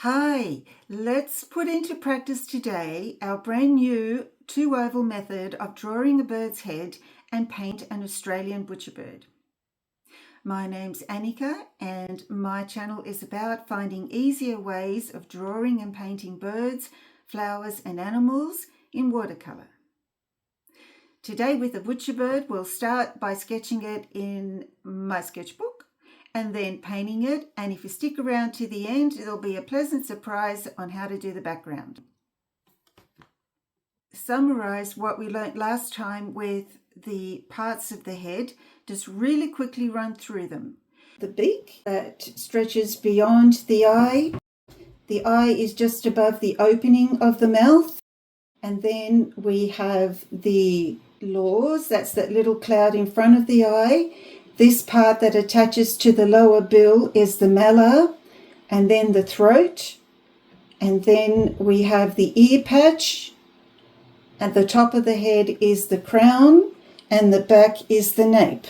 Hi, let's put into practice today our brand new two-oval method of drawing a bird's head and paint an Australian butcherbird. My name's Anica and my channel is about finding easier ways of drawing and painting birds, flowers and animals in watercolour. Today with the butcherbird, we'll start by sketching it in my sketchbook and then painting it, and if you stick around to the end, there'll be a pleasant surprise on how to do the background. Summarize what we learnt last time with the parts of the head, just really quickly run through them. The beak that stretches beyond the eye is just above the opening of the mouth, and then we have the laws, that's that little cloud in front of the eye. This part that attaches to the lower bill is the malar, and then the throat, and then we have the ear patch. At the top of the head is the crown, and the back is the nape.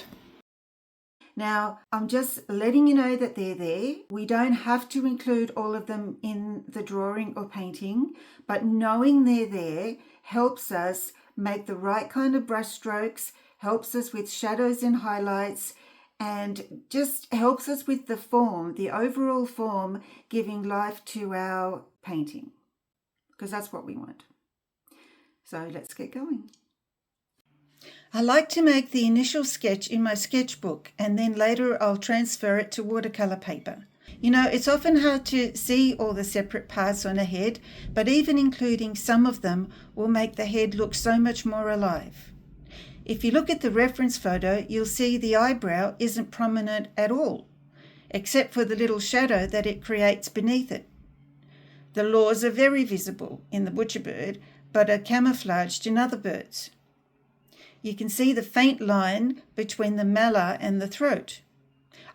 Now, I'm just letting you know that they're there. We don't have to include all of them in the drawing or painting, but knowing they're there helps us make the right kind of brush strokes, helps us with shadows and highlights, and just helps us with the form, the overall form, giving life to our painting, because that's what we want. So let's get going. I like to make the initial sketch in my sketchbook, and then later I'll transfer it to watercolour paper. You know, it's often hard to see all the separate parts on a head, but even including some of them will make the head look so much more alive. If you look at the reference photo, you'll see the eyebrow isn't prominent at all, except for the little shadow that it creates beneath it. The laws are very visible in the butcherbird, but are camouflaged in other birds. You can see the faint line between the malar and the throat.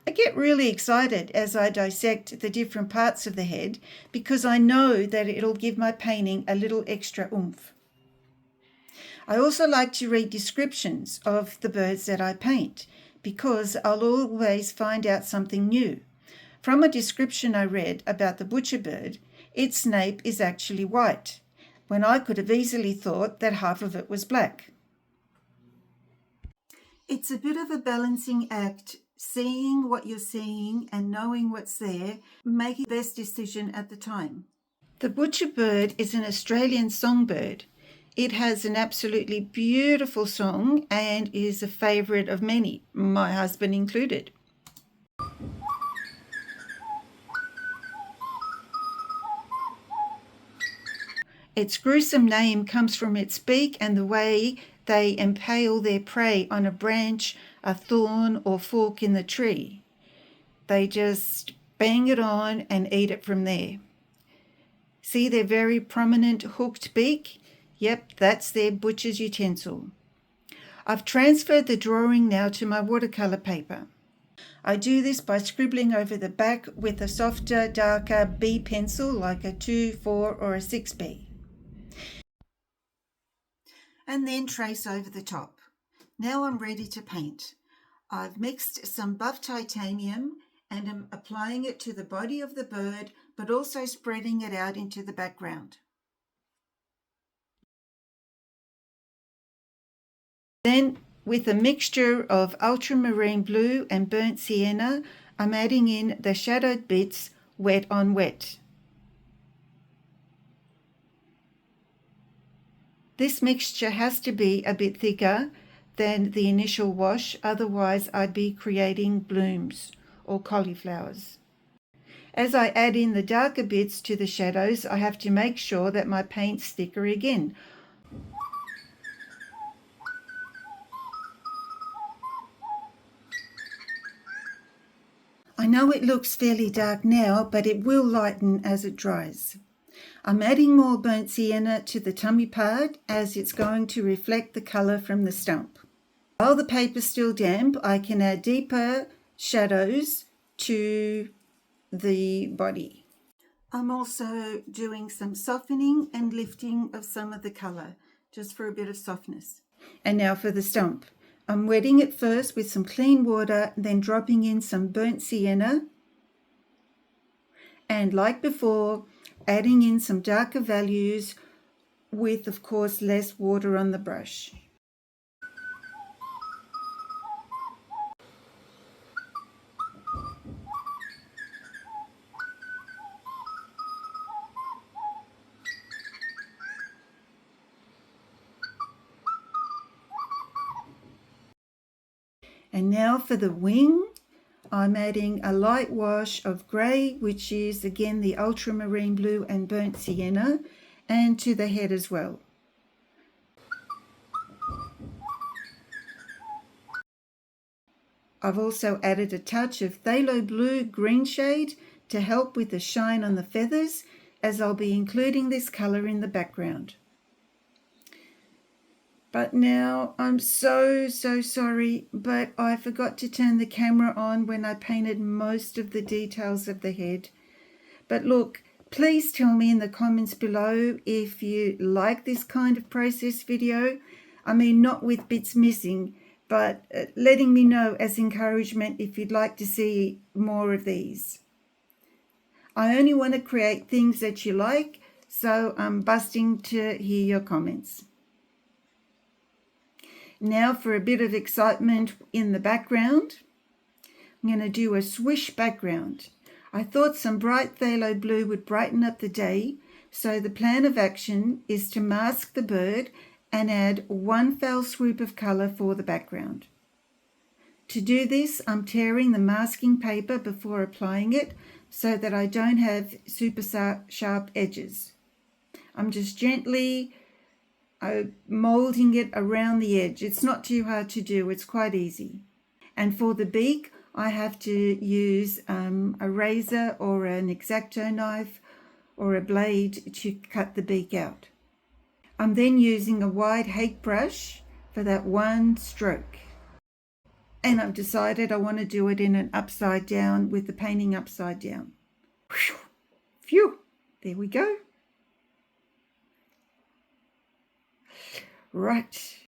I get really excited as I dissect the different parts of the head because I know that it'll give my painting a little extra oomph. I also like to read descriptions of the birds that I paint because I'll always find out something new. From a description I read about the butcherbird, its nape is actually white, when I could have easily thought that half of it was black. It's a bit of a balancing act, seeing what you're seeing and knowing what's there, making the best decision at the time. The butcherbird is an Australian songbird. It has an absolutely beautiful song and is a favourite of many, my husband included. Its gruesome name comes from its beak and the way they impale their prey on a branch, a thorn or fork in the tree. They just bang it on and eat it from there. See their very prominent hooked beak? Yep, that's their butcher's utensil. I've transferred the drawing now to my watercolour paper. I do this by scribbling over the back with a softer, darker B pencil like a 2, 4 or a 6B. And then trace over the top. Now I'm ready to paint. I've mixed some buff titanium and am applying it to the body of the bird, but also spreading it out into the background. Then, with a mixture of ultramarine blue and burnt sienna, I'm adding in the shadowed bits wet on wet. This mixture has to be a bit thicker than the initial wash, otherwise I'd be creating blooms or cauliflowers. As I add in the darker bits to the shadows, I have to make sure that my paint's thicker again. I know it looks fairly dark now, but it will lighten as it dries. I'm adding more burnt sienna to the tummy part as it's going to reflect the colour from the stump. While the paper's still damp, I can add deeper shadows to the body. I'm also doing some softening and lifting of some of the colour, just for a bit of softness. And now for the stump. I'm wetting it first with some clean water, then dropping in some burnt sienna And like before, adding in some darker values with, of course, less water on the brush. And now for the wing, I'm adding a light wash of grey, which is again the ultramarine blue and burnt sienna, and to the head as well. I've also added a touch of Phthalo Blue green shade to help with the shine on the feathers, as I'll be including this colour in the background. But now I'm so sorry, but I forgot to turn the camera on when I painted most of the details of the head. But look, please tell me in the comments below if you like this kind of process video. I mean, not with bits missing, but letting me know as encouragement if you'd like to see more of these. I only want to create things that you like, so I'm busting to hear your comments. Now for a bit of excitement in the background. I'm going to do a swish background. I thought some bright phthalo blue would brighten up the day, so the plan of action is to mask the bird and add one fell swoop of colour for the background. To do this, I'm tearing the masking paper before applying it so that I don't have super sharp edges. I'm just gently moulding it around the edge. It's not too hard to do, it's quite easy. And for the beak, I have to use a razor or an X-Acto knife or a blade to cut the beak out. I'm then using a wide hake brush for that one stroke. And I've decided I want to do it in an upside down with the painting upside down. Phew, there we go. Right,